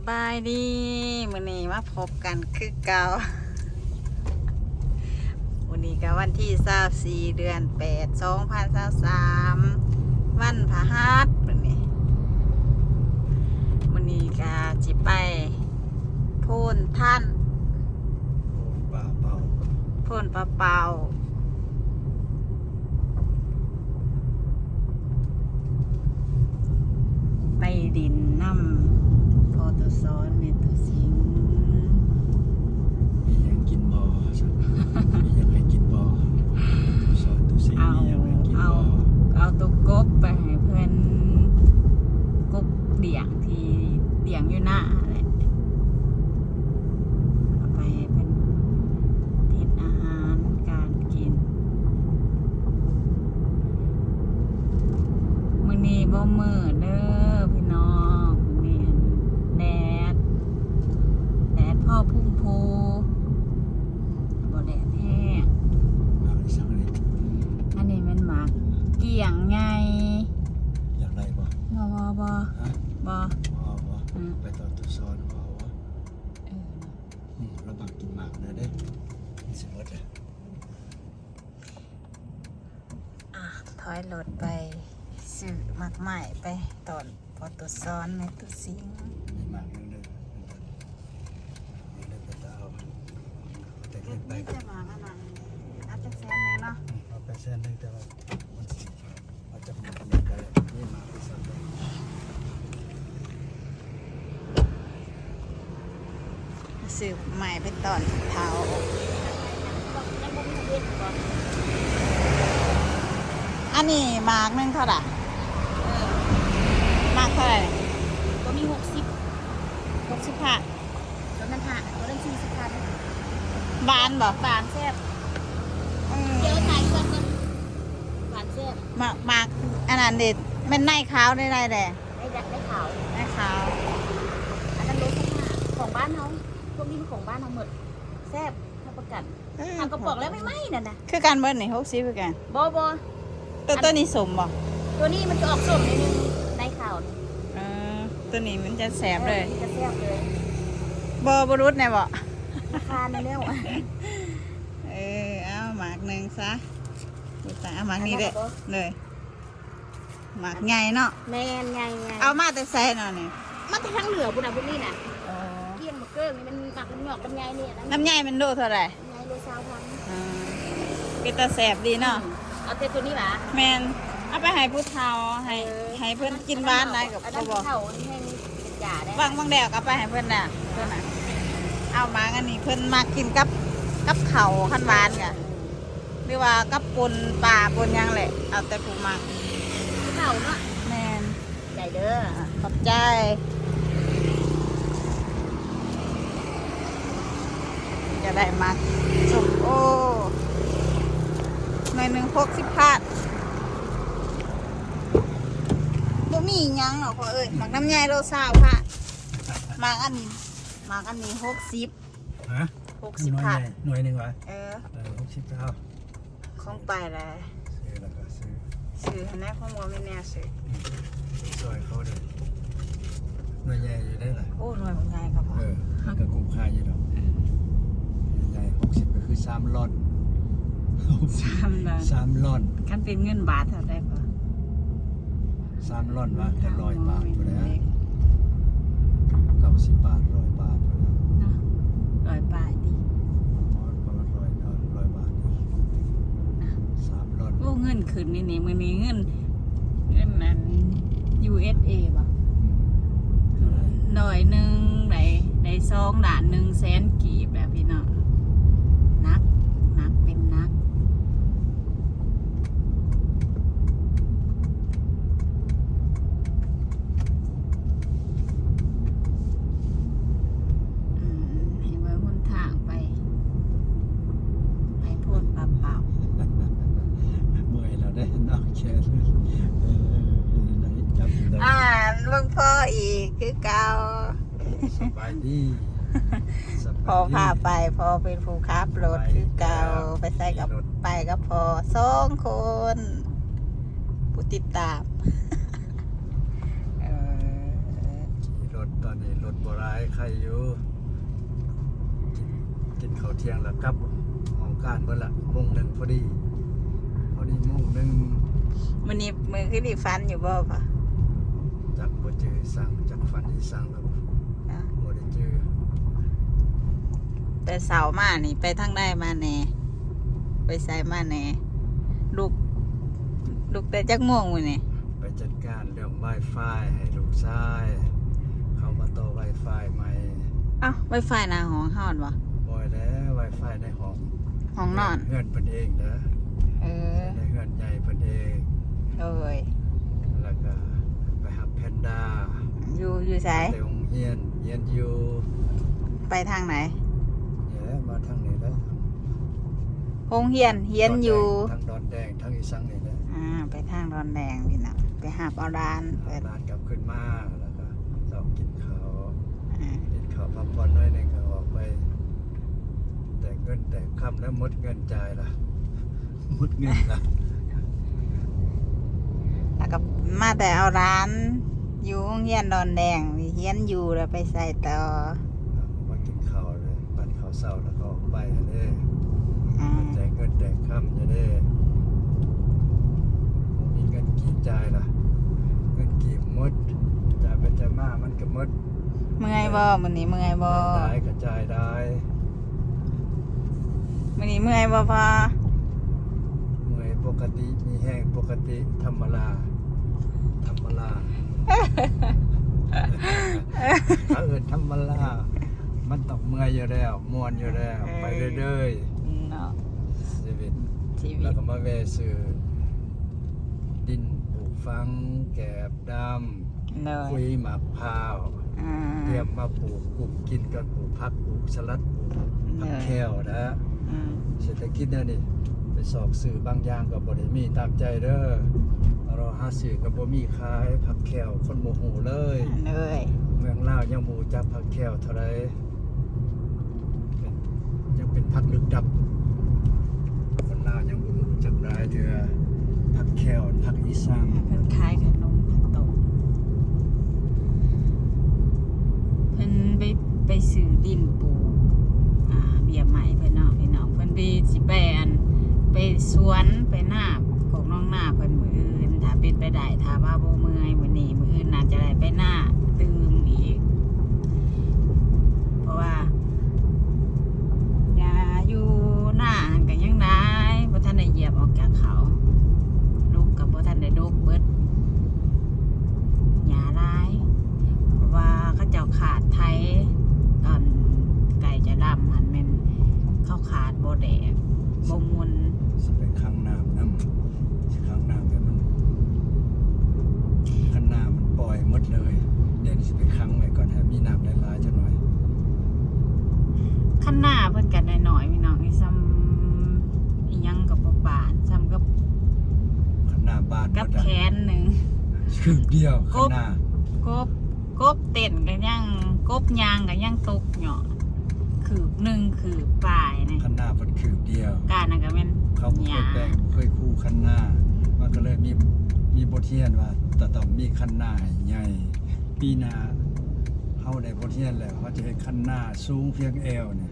บายดีมื้อนี้มาพบกันคือเก่าวันนี้ก็วันที่24เดือน8 2023วันพฤหัสมื้อนี้ก็สิไปโพนท่านป่าเป่าโพนปลาเป่าไปดินน้ำพอตัวซ้อนเมตัวสิงมีอย่างกินบ่อมีอย่างให้กินบ่อสอนตุสิมีอย่างให้กินบ่อเอาตัวกบไปให้เพื่อนกบเดี่ยงที่เดี่ยงอยู่หน้าแหละเอาไปให้เพื่อนเทศอาหารการกินมื้อนี้บ่มื้อเด้อพี่น้องมื้อนี้แดดพ่อพุ่งพูบ่แดดแห้งมาไปสั่งเลยอันนี้มันหมากเกี่ยงไงอยากได้บ่บ่ ฮะ บ่ ไปตอนตุสอนบ่วะเราบักกินหมากนะเด้สิหมดเลยถอยรถไปซื้อหมากใหม่ไปตอนพอตัวซ้อนในตัวสิงมีหมากยังเด้อนี่เด้อไปเอาแต่เก็บไป นี่จะหมากอันนั้นอาจจะแสนนึงเนาะเอาไปเส้นนึงแต่ว่ามันสิเอาจับหมากนี่ไปนี่หมากไปสั่งเลยซื้อใหม่ไปตอนเท้าอันนี้หมากนึงเท่าไหร่หมากเท่าไหร่ ตัวมี60ค่ะตัวนั้นค่ะตัวนั้น40ค่ะ บานบ่ บานแซ่บเดี๋ยวถ่ายก่อนบานแซ่บหมากอันนั้นเด็ดมันในขาวได้แดงได้ขาว ในขาว อันนั้นรสค่ะของบ้านเขาพวกนี้เป็นของบ้านเขาหมดแซ่บรับประกันทำกระป๋องแล้วไม่ไหม้นั่นนะ คือการเบิ้ลนี่60คือกัน บตัวนี้สมบ่ ตัวนี้มันจะออกส้มนิดนึงในขาว ตัวนี้มันจะแสบเลย จะแซ่บเลย บรุษแน่บ่ ราคาในเรื่อง เอาหมากหนึ่งซะดูตาหมากนี้เลยหมากใหญ่เนาะ แมนไงเอามาแต่ใส่เนาะนี่มันจะทั้งเหลือบุญนะพวกนี้น่ะเกี่ยงมะเกิงนี่มันหมักมันหยอกกันไงเนี่ยน้ำใหญ่มันโลเท่าไหร่ไงโลซาวพันเป็นตาแสบดีเนาะเอาแต่ตัวนี้หรอแมนเอาไปให้ผู้เฒ่าให้เพื่อนกินบ้านได้กับพ่อบอกบางแดดเอาไปให้เพื่อนน่ะเพื่อนน่ะเอามากันนี่เพื่อนมากินกับเข่าขั้นหวานกันหรือว่ากับปนปลาปนยังแหละเอาแต่ผู้มักเข่าเนาะแมนใจเด้อขอบใจจะได้มักส้มโอใน160 บาทบ่มียังหรอกพ่อเอ้ยหมักน้ำใหญ่โล20 ค่ะหมักอันนี้60ฮะ60 บาทหน่วยหนึ่งวะ60 เท่าของไปเลยซื้อแล้วก็ซื้อให้แน่ของว่าไม่แน่ซื้อซอยเขาเด้อหน่วยใหญ่อยู่ได้หรอโอ้หน่วยมันใหญ่ครับพ่อก็คุ้มค่าอยู่ดอกใหญ่60ก็คือ3 ลอน3 ลอนคันเป็นเงินบาทเท่าได้ป่ะ3 ลอนว่าจะ100 บาทไปแล้ว90 บาท100 บาทไปแล้ว100 บาทดิประมาณ100 บาท3 ลอนโอ้เงินขึ้นนี่มื้อนี้เงินนั้น USA ป่ะหน่อยนึงได้2 ล้าน1 แสนกีบแบบพี่น้องนักเป็นนักให้เบิ่งหนทางไปโพนปลาเป่าเมื่อยแล้วได้นอกแค่จับเบิ่งพ่ออีกคือเก่าสบายดีพอพาไปพอเป็นผู้ขับรถคือเก่าไปใส่กับไปกับพอ2 คนผู้ติดตามขี่รถตอน อนนี้รถบ่ร้ายใครอยู่กินข้าวเที่ยงแล้วกลับของการเบิ่ละโมงหนึ่งพอดีโมงหนึ่ง มื้อนี้มือคือดิฟันอยู่บ่ปะ จากบ่เจอสั่งจากฝันที่สั่งแล้วบ่ได้เจอ แต่เสาร์มานี่ไปทางใดมาแหน่ไปไสมาแหน่ลูกแต่จักโมงมื้อนี่ ไปจัดการเรื่อง Wi-Fi ให้ลูกชายเขามาต่อ Wi-Fi ใหม่ เอ้า Wi-Fi หน้าห้องเฮาบ่ บ่อยแล้ว Wi-Fi ในห้อง ห้องนอน เฮือนเพิ่นเองเด้อ เออ ในเฮือนใหญ่เพิ่นเอง โอ้ย แล้วก็ไปหับแพนด้า อยู่ไส ไปโรงเรียนอยู่ ไปทางไหน เนี่ยมาทางนี้แล้ว โรงเรียนอยู่ ทางดอนแดงทางอีสังนี่แหละ ไปทางดอนแดงพี่น้องไปหาบเอาร้านเปิด ร้านกลับขึ้นมาแล้วก็สอบกินข้าว อ่า กินข้าวพักผ่อนหน่อยหนึงก็ออกไป แต่เงินแต่ค่ำแล้วหมดเงินจ่ายล่ะหมดเงินล่ะ แล้วก็มาแต่เอาร้าน อยู่โรงเรียนดอนแดงเฮียนอยู่แล้วไปใส่ต่อ มากินข้าวเลยปั่นข้าวเช้าแล้วก็ออกไปเด้ อ่า แต่เงินแต่ค่ำจะได้มีเงินกี่จ่ายล่ะเงินกี่หมดจ่ายไปจ่ายมามันก็หมด เมื่อยบ่มื้อนี้เมื่อยบ่ ได้กระจายได้ มื้อนี้เมื่อยบ่พอ เมื่อยปกติมีแห้งปกติธรรมดาถ้าเอินธรรมดามันต้องเมื่อยอยู่แล้วมวนอยู่แล้วไปเรื่อย เนาะ ๆชีวิต ชีวิ แล้ว ต ก็มาแวะซื้อดินปลูกฟังแกบด เน ำคุ ย ยหมากพร้าว อ่า เตรียมมาปลูกกินกันปลูกผักปลูกสลัดปลูกผักแควนะ อืม เศรษฐกิจเนี่ยนี่ไปสอบสื่อบางอย่างก็บ่ได้มีตามใจเด้อเราหาสื่อก็บ่มีขายผักแควคนบ่ฮู้เลย เนย เมืองลาวยังบ่รู้จักผักแควเท่าใดเป็นยังเป็นผักลึกดับคนลาวยังบ่รู้จักหลายเทื่อผักแควผักอีสาน เพิ่นขายขนมข้าวต้มเพิ่นไปซื้อดินปลูกเบี้ยใหม่เพิ่นเนาะพี่น้องเพิ่นไปสิไปไปสวนไปหน้าของน้องหน้าเพิ่นมื้ออื่นถ้าเป็นไปได้ถ้าว่าบ่เมื่อยมื้อนี้มื้ออื่นน่าจะได้ไปหน้าตื่มอีก เพราะว่าอย่าอยู่หน้าหั้นก็ยังได้บ่ทันได้เหยียบออกจากเขาลูกกับบ่ทันได้ลูกเบิดหญ้าหลายเพราะว่าเขาเจ้าขาดไถตอนไก่จะดำหันแม่นเขาขาดบ่แดกบ่มุน สิไปข้างน้ำนำสิข้างน้ำแต่มันข้างน้ำมันปล่อยหมดเลยเดี๋ยวนี้สิไปค้างไว้ก่อนให้มีน้ำหลายๆจังหน่อย ข้างหน้าเพิ่นกันหน่อยๆพี่น้องอีซ้ำอีหยังกับบ่ปานซ้ำกับ ข้างหน้าบ้าน กับแขนหนึง คืบเดียวข้างหน้าก บเต้นกันยังกบยางกันยังตกเหยาะคืบหนึ่งคืบปลายเนี่ย ข้างหน้าเป็นคืบเดียว การนั่นก็เป็น เขาบ่ ห เค ญ้าย แปลงบ่เคยคู่ข้างหน้ามันก็เลยมีบทเรียนว่าแต่ต้องมีข้างหน้าให้ใหญ่ปีหน้าเฮาได้บทเรียนแล้วเขาจะให้ข้างหน้าสูงเพียงเอวเนี่ย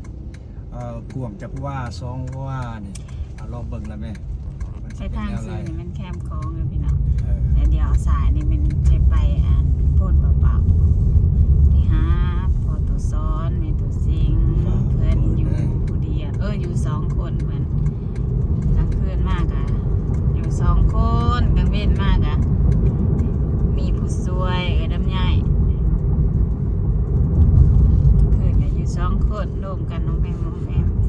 กว้างจากว่า2ว่านี่ลองเบิ่งแล้วแม่มันสิ ใช้ เป็น ทาง แนวไร ซื้อนี่มันแคมคลองเลยพี่น้อง เออ แต่เดี๋ยวสายนี่มันใช้ไปพ่นเปล่าๆที่หาพอตัวซ้อนเมตัวซิงเพื่อนอยู่ผู้เดียวอยู่2 คนเพื่อนกลางคืนมากอะอยู่2 คนกลางเว้นมากอะมีผู้ซวยกับน้ำใหญ่คืนก็อยู่2 คนร่วมกันน้องแพง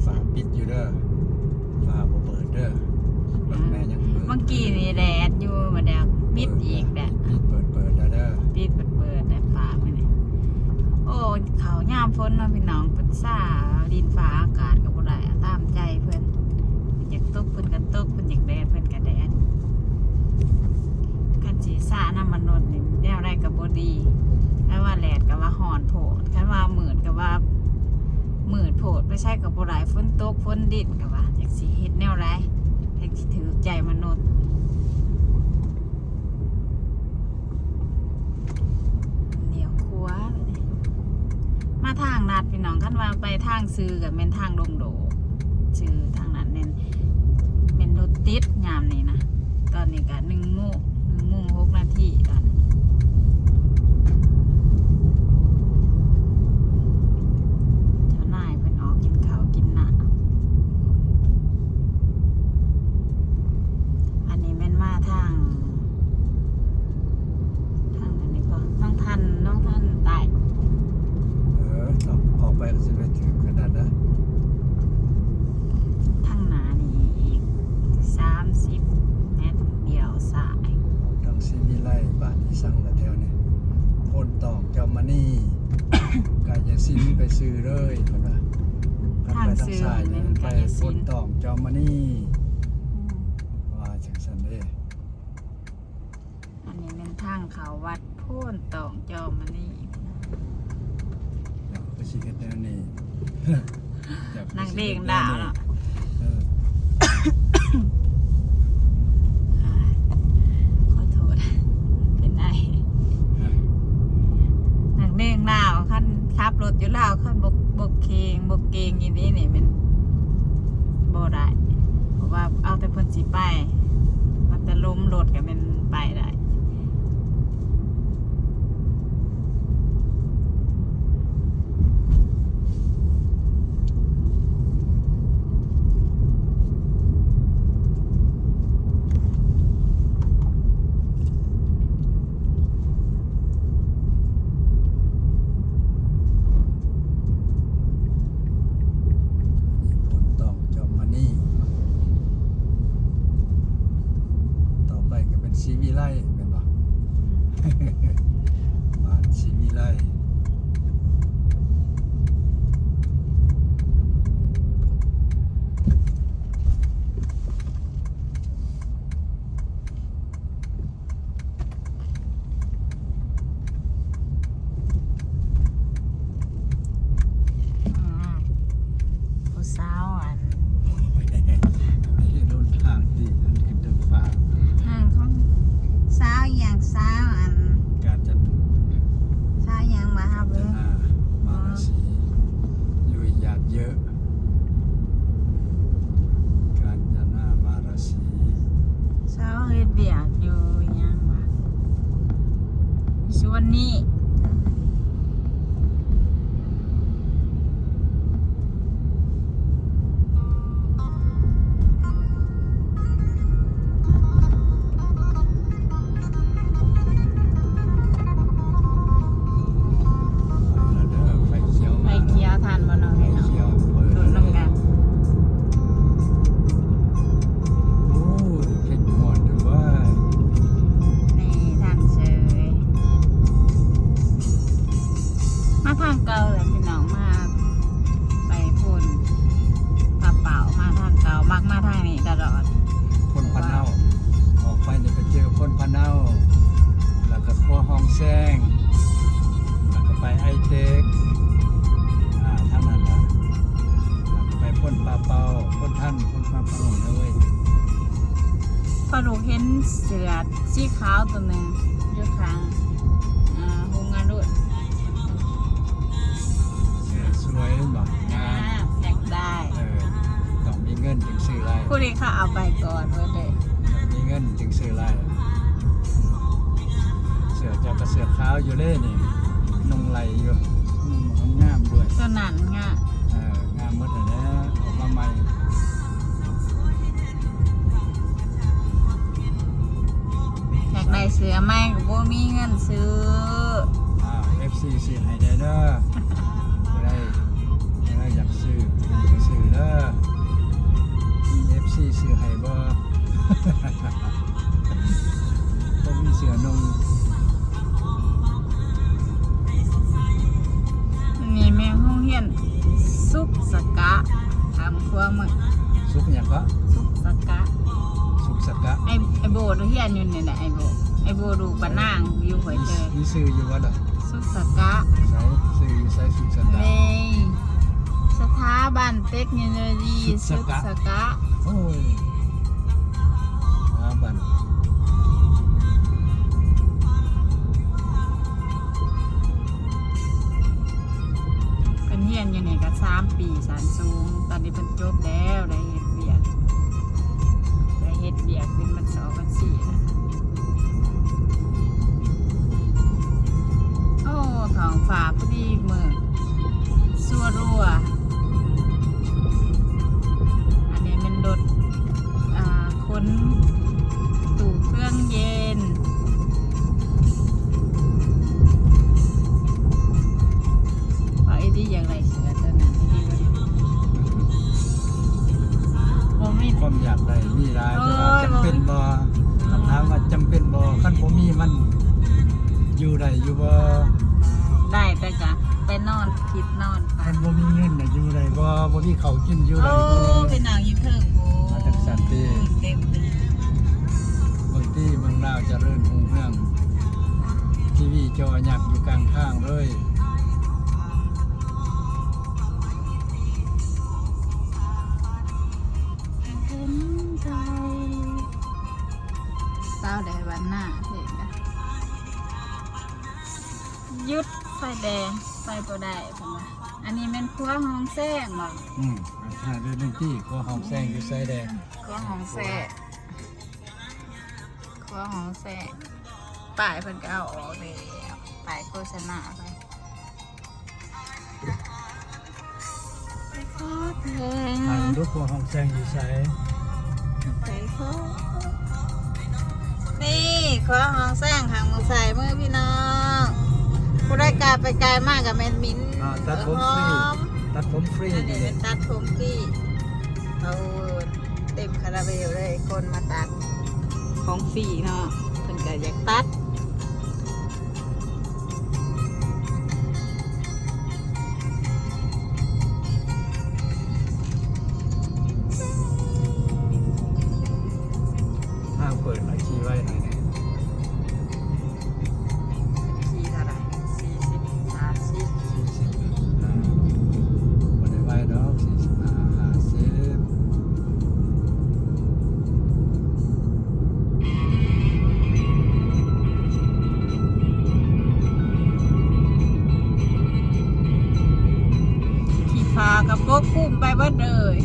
ฝาปิดอยู่เด้อฝาบ่เปิดเด้อเบิ่งแม่ยังเปิด เมื่อกี้นี่แดดอยู่มาเดี๋ยวปิดอีกแดด ปิดเปิดแล้วเด้อ ปิดเปิดแต่ฟ้าไปเนี่ยโอ้เขาย่ามฝนเนาะพี่น้องเป็นซ่าดินฟ้าอากาศก็บ่ได้ตามใจเพิ่นอยากตกเพิ่นก็ตกเพิ่นอยากแดดเพิ่นก็แดดคันสิซ่าน้ำมันนดนี่แนวใดก็บ่ดีถ้าว่าแดดก็ว่าร้อนโพดคันว่ามืดก็ว่ามืดโพดไม่ใช่ก็บ่ได้ฝนตกฝนดินก็ว่าจักสิเฮ็ดแนวใดจักสิถือใจมนุษย์เดี๋ยวครัว มาทางนัดพี่น้องคันว่าไปทางซื้อกับเม่นทางดงโดชื่อทางนั้นเม่นรถติดยามนี้นะตอนนี้ก็1 โมง 6 นาทีตอนนี้เจ้านายเพิ่นออกกินข้าวกินน้ำอันนี้แม่นมาทางอันนี้ก็น้องทันตาย ต้องออกไปก็จะไปถึงขนาดนั้น ทางหนานี่อีก30 เมตรเดียวสาย ทางซีวิไลบ้านอีสังละแถวนี้พ้นตอกเจ้ามานี่ กายสินไปซื้อเลยคนว่าไปทางซ้ายนี่ไปพ้นตอกเจ้ามานี่ว่าจังซั่นเด้ อันนี้เป็นทางเขาวัดโพ่นตองจอมมานี่ เดี๋ยวก็สิเฮ็ดแนวนี้ นางเด้งดาวเนาะ เออ ขอโทษเป็นไอนางเด้งดาวขั้นขับรถอยู่ลาวขั้นบกเกงอย่างนี้เนี่ยมันบ่ได้เพราะว่าเอาแต่เพิ่นสิไปมันจะล้มรถก็เป็นไปได้พ้นตอกเจ้ามานี่ต่อไปก็เป็นซีวิไลแม่นบ่ บ้านซีวิไล ผู้สาวอัน ไม่โดนทางที่อันขึ้นทางฟ้า ทางของสาวอย่างสาวอัน การจัน สาวอย่างมาครับ จ เลย นามาราศีอยู่ญาติเยอะ การจนามาราศี สาวเฮ็ดเบียกอยู่หยังวะส่วนนี้แล้วเด้อไฟเขียว ไป มา เคี้ยวทานบ่เนาะ ไฟ พี่น้อง เขียวเปิด โดนน้ำกัน โอ้เข่งหมดด้วยว่า นี่ทานเฉยมาทางเก่าเลยพี่น้องมาไปพ่นกระเป๋ามาทางเก่ามักมาทางนี้ตลอด คนพะเนาออกไปเนี่ยไปเจอคนพะเนาแล้วก็ครัวห้องแซงแล้วก็ไปไอเทคทางนั้นล่ะแล้วก็ไปพ่นปลาเปาพ่นท่านพ่นปลาเปาเลย พอลูกเห็นเสือสีขาวตัวหนึ่งอยู่ข้างโรงงานรุ่น สวยบอกงาม อยากได้ ต้องมีเงินจึงซื้อไร ผู้นี้เขาเอาไปก่อนเพื่อเลย ต้องมีเงินจึงซื้อไรเสือเจ้ากระเสือขาวอยู่เลยนี่นุ่งไหลอยู่นุ่งงามด้วย ตัวนั้นง่ะ งามหมดเลยนะออกมาใหม่ อยากได้เสือไหมก็บ่มีเงินซื้อ FC ซื้อให้ได้เด้อบ่ได้อยากซื้อก็ซื้อเด้อ FC ซื้อให้บ่ บ่มีเสือนุ่ง นี่แม่ห้องเฮียนซุกสกะทำครัวมึง สุกหยังก็ ซุกสกะ สุกสกะ ไอโบดูเฮียนอยู่นี่แหละไอโบดูปะนางอยู่หอยเตย มีซื้ออยู่ว่าล่ะ ซุกสกะ ใส่ซื้ออยู่ใส่สุกสกะ เมสถาบันเทคโนโลยีซุกสกะ โอ้ยบัน 3 ปีสารสูงตอนนี้เพิ่นจบแล้วได้เฮ็ดเวียกเป็นมัน2มัน4แล้วโอ้ท้องฟ้าพอดีมื้อซัวรัวอันนี้มันรถคนตู้เครื่องเย็นว่าไอ้ที่อย่างไรเสือตัวนั้นที่บ่มี ความอยากได้มีหลายแต่ว่าจำเป็นบ่คำถามว่าจำเป็นบ่คันบ่มีมันอยู่ได้อยู่บ่ ได้แต่กะไปนอนคิดนอนไป คันบ่มีเงินน่ะอยู่ได้บ่มีข้าวกินอยู่ได้ โอ้ บ่ ไปนั่งอยู่เทิงโอ้ มาจากสันติ เต็มเลย บางที่เมืองลาวเจริญรุ่งเรืองทีวีจอหยักอยู่กลางทางเลย เศร้าแดดวันหน้าเห็นกะยุดไฟแดงไฟตัวใดผมว่าอันนี้เป็นครัวห้องแซงบ่ ถ้าเรื่องที่ก็ห้องแซงอยู่ไซแดง ครัวห้องแซงครัวห้องแซงป้ายเพิ่นก็เอาออกเลยป้ายโฆษณาไปโคตรแพง ทางรูปของห้องแซงอยู่ไซ ไปโคตรนี่ครัวห้องแซงทางมือใส่มือพี่น้องผู้ได้กายไปไกลมากกับแมนมิ้น ตัดผมฟรีตัดผมฟรี อันนี้เป็นตัดผมฟรีเอาเต็มคาราเบลเลยคนมาตัดของฟรีเนาะเพิ่นก็อยากตัดทางเปิดมาขี่ไว้หน่อยเนี่ย ขี่เท่าไหร่40 30 บ่ได้ไว้ดอก45 50ขี่ฟ้ากับโกคุ้มไปเบิดเลย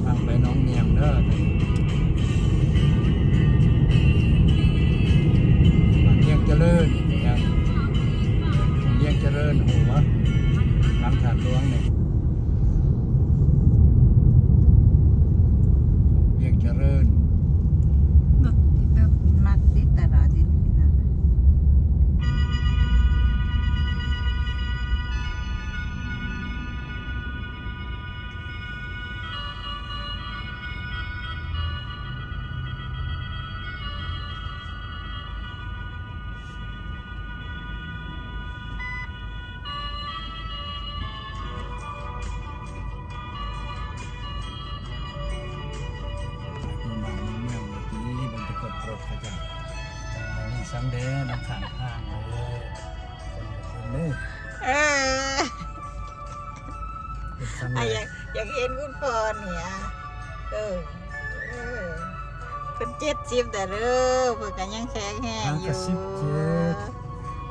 ทางไปน้องเนียงเด้อเลี้ยงเจริญอย่างเลี้ยงเจริญหัวหลังถาดหลวงเนี่ยเลี้ยงเจริญ รถมักติดตลอดดิพี่น้องมันเมืองเมื่อกี้มันจะกดรถกระจายนี่สังเดนน้ำขังทางเลยคนเลย เออ เป็นสัง อ่ะ เด อยากเห็นคุณพ่อเนี่ยเออเพิ่น70แต่เด้อเพิ่นก็ยังแข็งแรงอยู่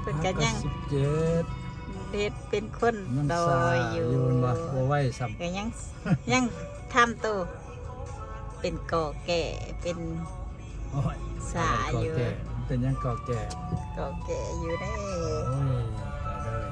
เพิ่นก็ยัง 17 เฮ็ดเป็นคน ยัง ดอ สาย อยู่ อยู่บ่บ่ไหวสัม ก็ยังทำตัวเป็นก่อแก่เป็น โอ้ย สาอยู่ ก่แก่เป็นยังก่อแก่ ก่อแก่อยู่ได้ โอ้ยตายเลย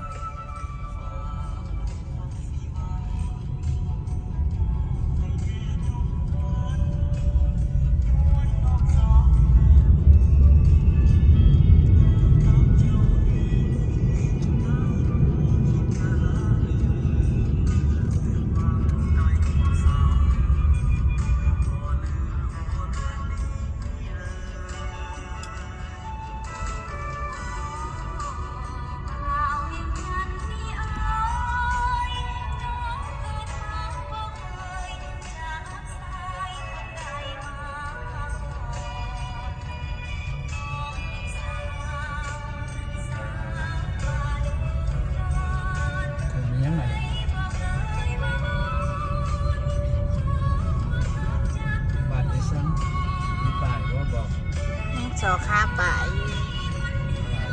อค้าป่าอยู่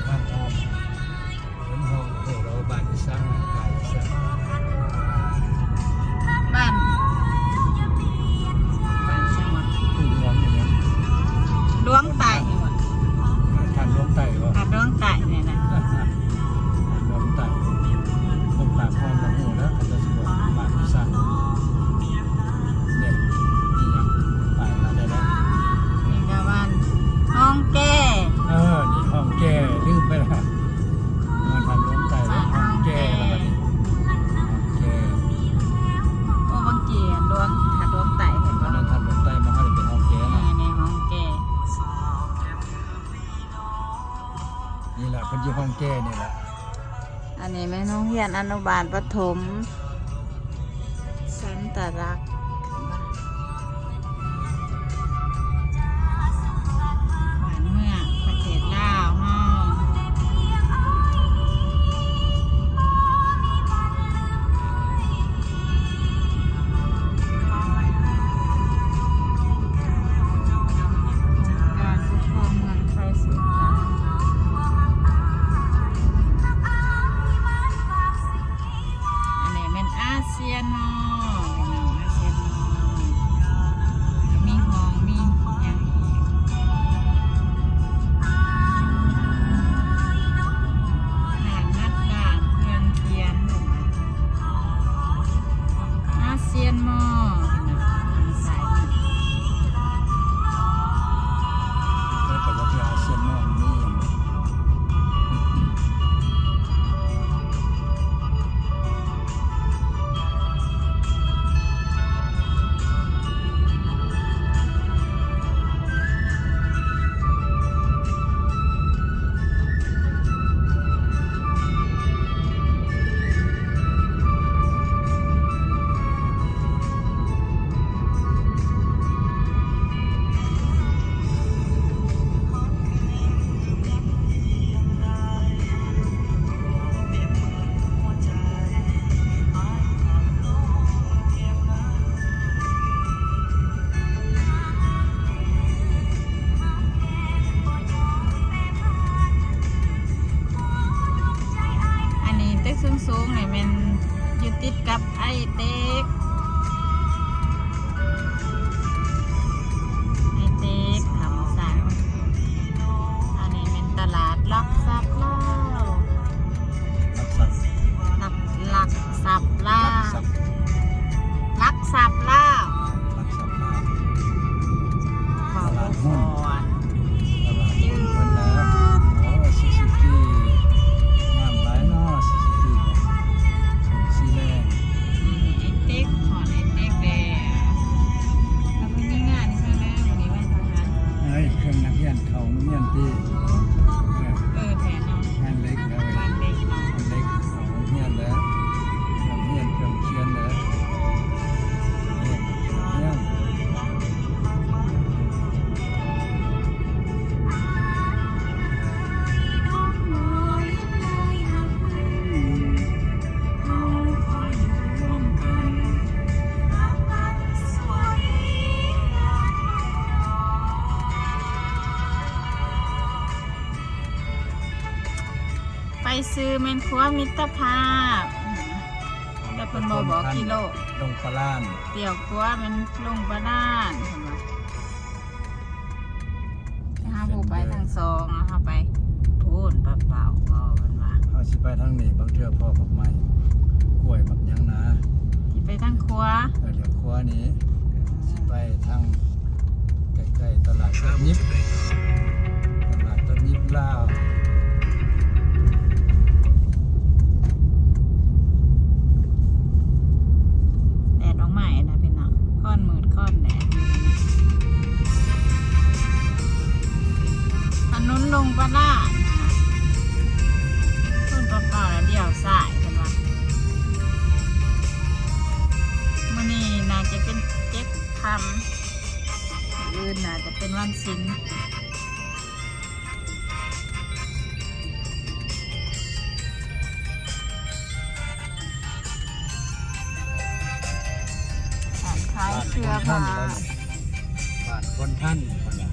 ข้างห้องเห็นห้องโอ้โหเราบ้านที่สร้างไกลสร้าง บ้านบ้านจังหวัด ผู้หลวงอย่างนั้น ดวงไต่ ทางหลวงไต่บ่ ค่ะดวงไต่เนี่ยนะ ทางหลวงไต่คนปากคลองกับหูแล้วเขาจะสวยบ้านที่สร้างเนี่ยนี่ยังไปแล้วได้แล้ว นี่ก็บ้านห้องแก้ นี่ห้องแก่ลืมไปแล้วมันทางหลวงไต่แล้วห้องแก่แล้วบัดนี้ห้องแก่ โอ้บางเกียนดวงค่ะดวงไต่เห็น ตอน บ่ นั้นทางหลวงไต่มาให้เป็นห้องแก่นะ นี่ห้องแก้ นี่แหละเป็นที่ห้องแก่นี่แหละ อันนี้แม่น้องเฮียนอนุบาลประถมสันตรักษ์บ้านเมืองประเทศลาวเฮาการปกครองเมืองไทยสุดท้ายอันนี้เป็นอาเซียนเนาะเป็นอาเซียนเนาะมีห้องมีอย่างอีกหางนัดด่านเครื่องเทียนอาเซียนมอเป็นทางสายหนึ่ง แล้วก็จะที่อาเซียนมองนี่อย่างนี้ อันนี้ตึกสูงๆเนี่ยมันอยู่ติดกับไอ้เต็กคำสั่งอันนี้เป็นตลาดลักทรัพย์ลาว รักทรัพย์ ลักทรัพย์ลา รักทรัพย์ ลักทรัพย์ลาว รักทรัพย์ลาว ขอบคุณ ตลาดหุ้นคนแล้วโอ้ซูซูกิงามหลายเนาะซูซูกิเนี่ยสีแดง ไอ้เต็กถอนไอ้เต็กแดงแล้ววันนี้งานใช่ไหมวันนี้วันพฤหัส เฮ้ยเครื่องนักเรียนเขาโรงเรียนที่แทนเนาะ งานเล็กเลย บ้านเด็กเนาะ งานเล็กเขาโรงเรียนแล้วเครื่องเรียนเครื่องเขียนแล้วเรียนเครื่องเรียน ไปซื้อเมนครัวมิตรภาพแต่เพิ่นบอกกิโล ลงปลาล้าน เตี่ยวครัวมันลงประด้านเห็นไหมห้าผู้ไปทางสองเอาไปพูดเปล่าๆก็มันว่า เขาสิไปทางนี้บางเทื่อพ่อบอกไม่กล้วยบักยังนะ ที่ไปทางครัว เดี๋ยวครัวนี้สิไปทางใกล้ๆตลาดต้นยิบลาว แดดออกใหม่นะพี่น้องค่อนมืดค่อนแดดถนนลงประด้านต้นเปล่าๆแล้วเดี่ยวสายกันว่ามื้อนี้น่าจะเป็น7 ค่ำอื่นน่าจะเป็นวันศิลป์ขายเสื้อผ้า บ้านคนท่านคนน่ะ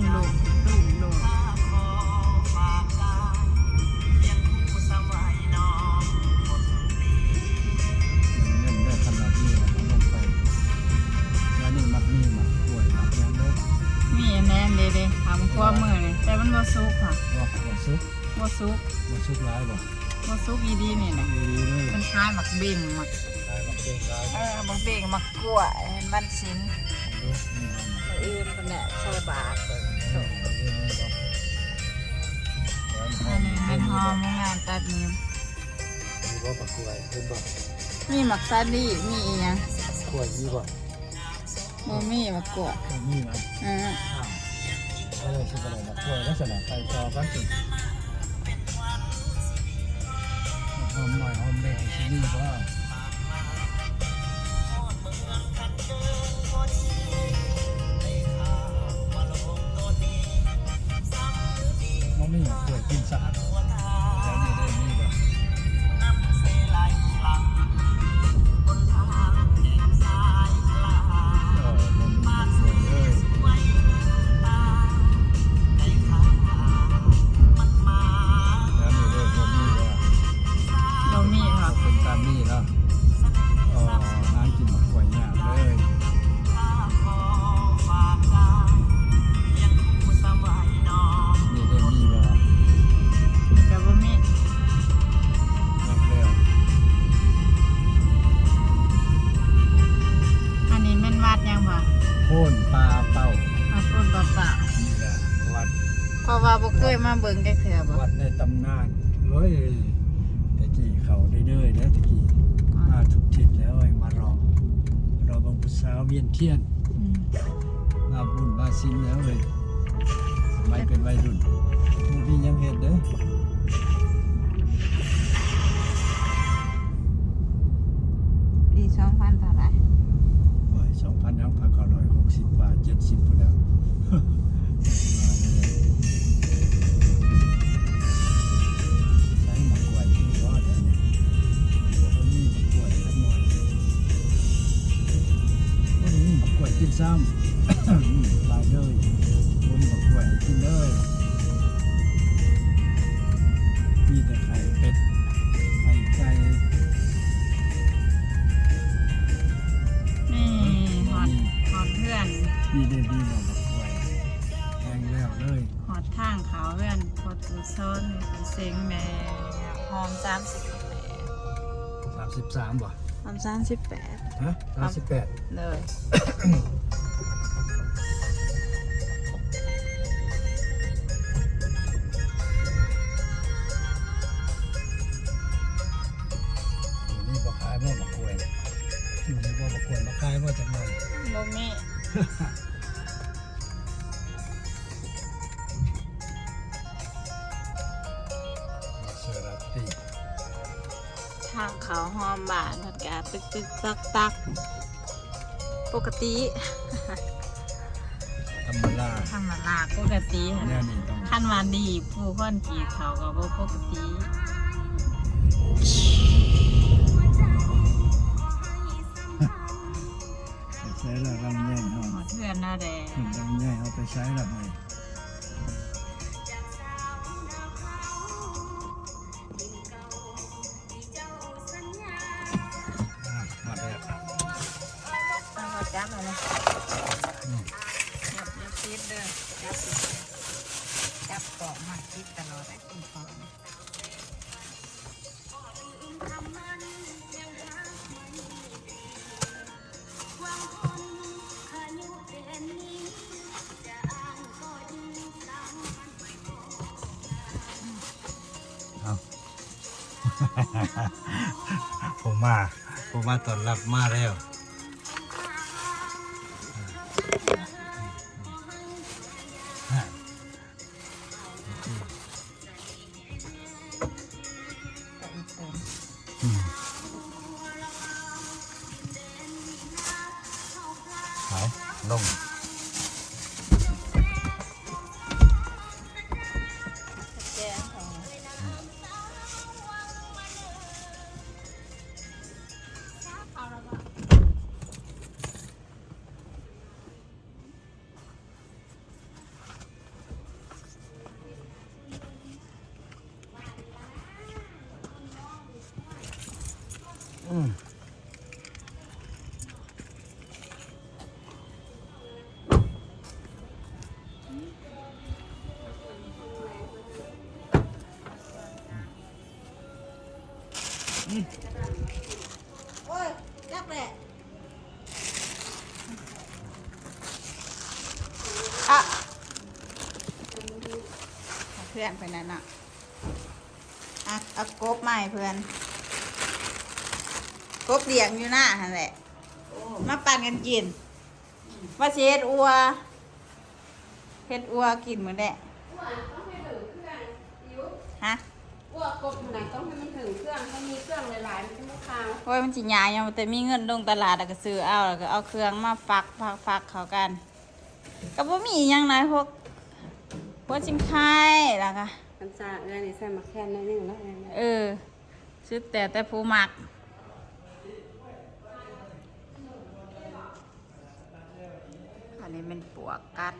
งดุงดุ เงินได้ขนาดนี้แล้วลงไปแล้วนี่มักมีมักกล้วยมักยังเด้อ มีแน่นเด้ทำขั้วมือเลยแต่มันบ่สุกค่ะ ว่าบ่สุก บ่สุก บ่สุกหลายบ่ บ่สุกอีดีนี่นะ ดีเลย มันคล้ายหมักเบ่งหมัก ได้มักเก่งหลาย หมักเบ่งหมักกล้วยวันศิลป์ ดูนี่มัน อื่นคนเนี่ยใส่บาตร อันนี้ มันหอมงานตัดนิ้ว มีบ่ปักกล้วยเห็นบ่ มีหมักซาดีมีอีหยัง กล้วยมีบ่ บ่มีหมักกล้วย มีมัน อ่า อะไรสิบ่ได้มักกล้วยลักษณะไปต่อกันสิหอมหน่อยหอมแดงสินี่บ่มันมีกล้วยกินสะอาดแล้วนี่ได้มีบ่มันมีกล้วยแล้วนี่ได้บ่มีบ่ บ่มีค่ะ เป็นตามนี่เนาะหากินหมักกล้วยยากเลยนี่ได้มีบ่ แต่บ่มี แล้ว อันนี้แม่นวัดยังบ่ โค่นปลาเป้า เอาพูดเปล่า นี่แหละวัด ๆเพราะว่าบ่เคยมาเบิ่งแค่เทื่อบ่ วัดในตำนานเฮ้ยตะกี้เขาได้เด้อแล้วตะกี้มาทุกทิศแล้วไอ้มารอบังผู้สาวเวียนเทียน อืม มาบุญมาซินแล้วเลยไม่เป็นวัยรุ่นมูพี่ยังเห็ดเด้อ ปี2000เท่าไหร่ โอ้ย2,960 บาท 70พุ่นแล้วใช้หมักกล้วยที่ว่าเดี๋ยวนี้บ่มีหมักกล้วยสักหน่อยบ่มีหมักกล้วยกินซ้ำ หลายเลยบ่มีหมักกล้วยให้กินเลยมีแต่ไข่เป็ดไข่ไก่ นี่ฮอดเพื่อน มีเดดีหน่อหมักกล้วยแห้งแล้วเลย ฮอดทางเขาเพื่อนพอตูซ้อนมีเสียงแม่หอม33บ่ หอม38 ฮะ38 เลย นี่บ่ขายบ่หมักกล้วยนี่บ่หมักกล้วยมาขายบ่จังได๋ บ่มี เสรัตติ ทางเขาหอมบานผัดกาตึกตึกตักตักปกติ ธรรมดา ธรรมดาปกติ แน่นี่ต้อง ขั้นวันดีผู้คนกี่เขาก็บ่ปกติ ไปใช้ละรังใหญ่เฮา หอดเพื่อนหน้าแดง รังใหญ่เฮาไปใช้ละไงมาแล้ว เอาพอจับเลยนะจับอย่าคิดเด้อจับสิจับเกาะมาคิดตลอดไอ้คุณพ่อนะเอา ผมมาต้อนรับมาแล้วหายลง แกงของ เ โอ้ยยักแหละอ่ะเพื่อนไปนั่นน่ะอ่ะเอากบมาให้เพื่อนกบเลี้ยงอยู่หน้าหั่นแหละมาปั่นกันกินว่าสิเฮ็ดอัวกินมื้อแดะฮะ พวกกบไหนต้องให้มันถึงเครื่องให้มีเครื่องหลายๆมันจะไม่คาว โอ้ยมันสิยายยังแต่มีเงินลงตลาดแล้วก็ซื้อเอาแล้วก็เอาเครื่องมาฟักเขากันก็บ่มีหยังนะพวกจิงไข่ล่ะค่ะ มันจะเรื่องนี้ใส่มาแค่นั้นนึงแล้ว ซื้อแต่ผู้มักอันนี้เป็นปวกกัด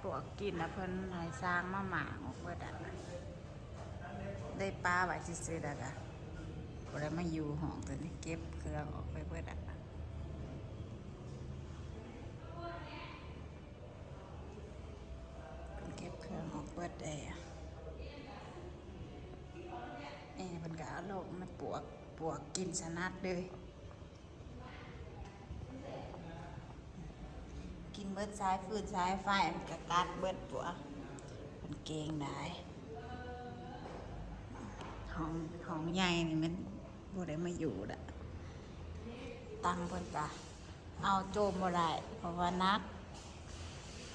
ปวกกินนะเพิ่นให้สร้างมาหมางออกเบิดอ่ะได้ปลาไว้ซื้อๆดอกอ่ะบ่ได้มาอยู่ห้องตัวนี้เก็บเครื่องออกไปเบิดอ่ะเก็บเครื่องออกเบิดได้อ่ะเพิ่นก็เอาโลกมาปวกกินสนัดเลยกินเบิดสายฟืนสายไฟมันก็กัดเบิดปวกมันเก่งได้ของใหญ่นี่มันบ่ได้มาอยู่ละตังเพิ่นก็เอาโจมบ่ได้เพราะว่านัก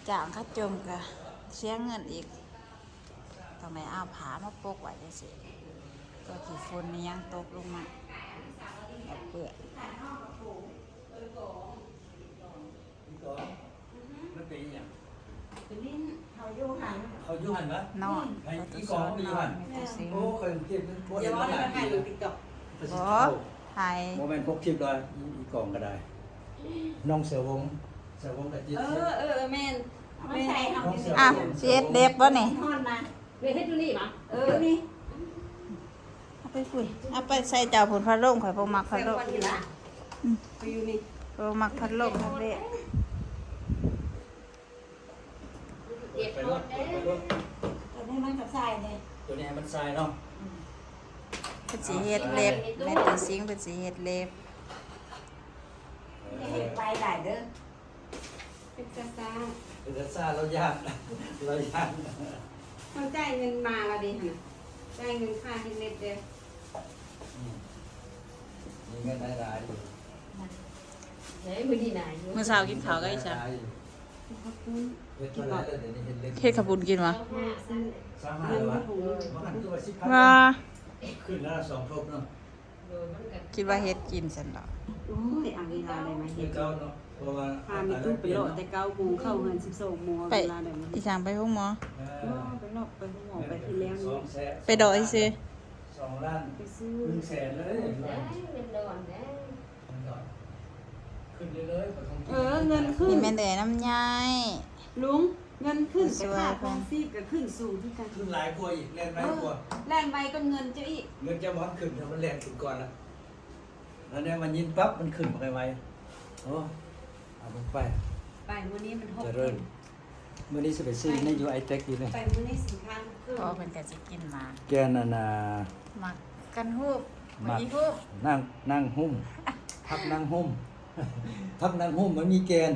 จ้างเขาโจมก็เสียเงินอีกต้องได้เอาผามาปกไว้จังซี่ก็ขี้ฝุ่นนี่ยังตกลงมาแบบเปื้อน มันเป็นอย่าง เป็นลิ้นเขาอยู่หัน เขาอยู่หันปะ นอน ไอ้ ก็ อี จะ ก ส อ อง น มี น หั อน น ไม่ตัวสิง โอ้เคยเก็บโบ เดี๋ เอ็ ย น ว มา เรา หลาย ไปถ่ายอยู่ติ๊กต็อก ไทย โมเมนต์พกทิพย์เลยอีกองก็ได้น้องเสือวงกับจิต แม่นไม่ใช่ทำเป็น อ่ะเสียเด็บบ่นี่ ทอดมาเรียนให้ดูนี่มั้ยนี่ เอาไปคุยเอาไปใส่เจ้าผลพัดลมข่อยบ่มักพัดลม วันนี้ละไปอยู่นี่ บ่มักพัดลมทะเล เด็ก ไป ร ร ถ ถไปรถ ตอนนี้มันกับทรายเลย ตัวนี้มันทรายเนาะ เพิ่นสิเฮ็ดเล็บแม่ตัวสิงเพิ่นสิเฮ็ดเล็บ ไปหลายเด้อเป็นกระซ่า เป็นซาเรายากเรายาก มันจ่ายเงินมาละดิฮะจ่ายเงินค่าที่เน็ตเด้อ มีเงินได้รายอยู่ เฮ้ยมือดีไหน มื้อเช้ากินข้าวก็อีจ้ะ เฮ็ดมาแล้วเดี๋ยวนี้เฮ็ดเล็ก เฮ็ดขับบุญกินวะ สามห้าเลยวะมันตัวสิบพัน ว่า ขึ้นแล้วสองทบเนาะ คิดว่าเฮ็ดกินซั่นดอก โอ้ยอ่างเวลาได้ไหม เฮ็ดเก้าเนาะเพราะว่า พามีตู้ไปโลดแต่9 โมงเข้าเงิน12 โมง ไป เวลาได้ไหม อีสานไปห้องหมอ ไปนอกไปหมอไปที่แล้ว สองแสน ไปดอยซื้อ 2 ล้าน ไปซื้อ 1 แสนเลยขึ้นเลยๆ เงินขึ้ นี่ น แม่นแต่น้ำยาย ลุงเงินขึ้นแต่ค่าครองชีพก็ขึ้นสูงที่กัน ขึ้นหลายกว่าอีกแล่นหลายกว่า แรงไปก็เงินเจ้าอีก เงินจะมันขึ้นถ้ามันแล่นขึ้นก่อนละแล้วเนี่ยมันยินปั๊บมันขึ้นมาไวๆโอ้เอาลงไป ไปมื้อนี้มันหก เจริญมื้อนี้สิไปซื้อใน UI Tech อยู่นี่ ไปมื้อนี้สินค้าขึ้น พอเพิ่นก็สิกินมา แกนน่ะ มักกันฮูบ มั มีฮูบ นั่งหุ้มพับนั่งหุ้ม พับนั่งหุ้มมันมีแกน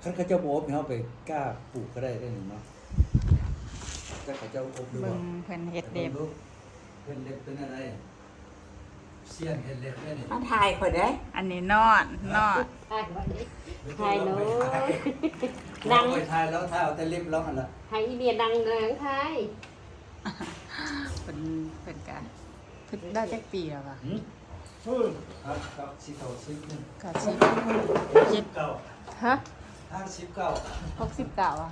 คันเขาเจ้าบ่อบให้เฮาไปกล้าปลูกก็ได้ได้นี่เนาะแต่เขาเจ้าอบดู เบิ่ ว่าง เพิ่นเฮ็ดเล็บ เฮ็ดเล็บเป็นอะไรเสี้ยนเฮ็ดเล็บเนี่ยนี่ มาถ่ายข่อยได้ อันนี้นอด ถ่ายวันนี้ ถ่ายเนอะ นั่งไปถ่ายแล้วถ่ายเอาแต่เล็บแล้วหั่นล่ะ ถ่ายอีเมียดังเนืองถ่าย เพิ่นก็เพิ่นได้จักปีแล้วว่ะ ครับสิเก่าสินึง ก็สิ เก่า ฮะ ทาง19 69อ่ะ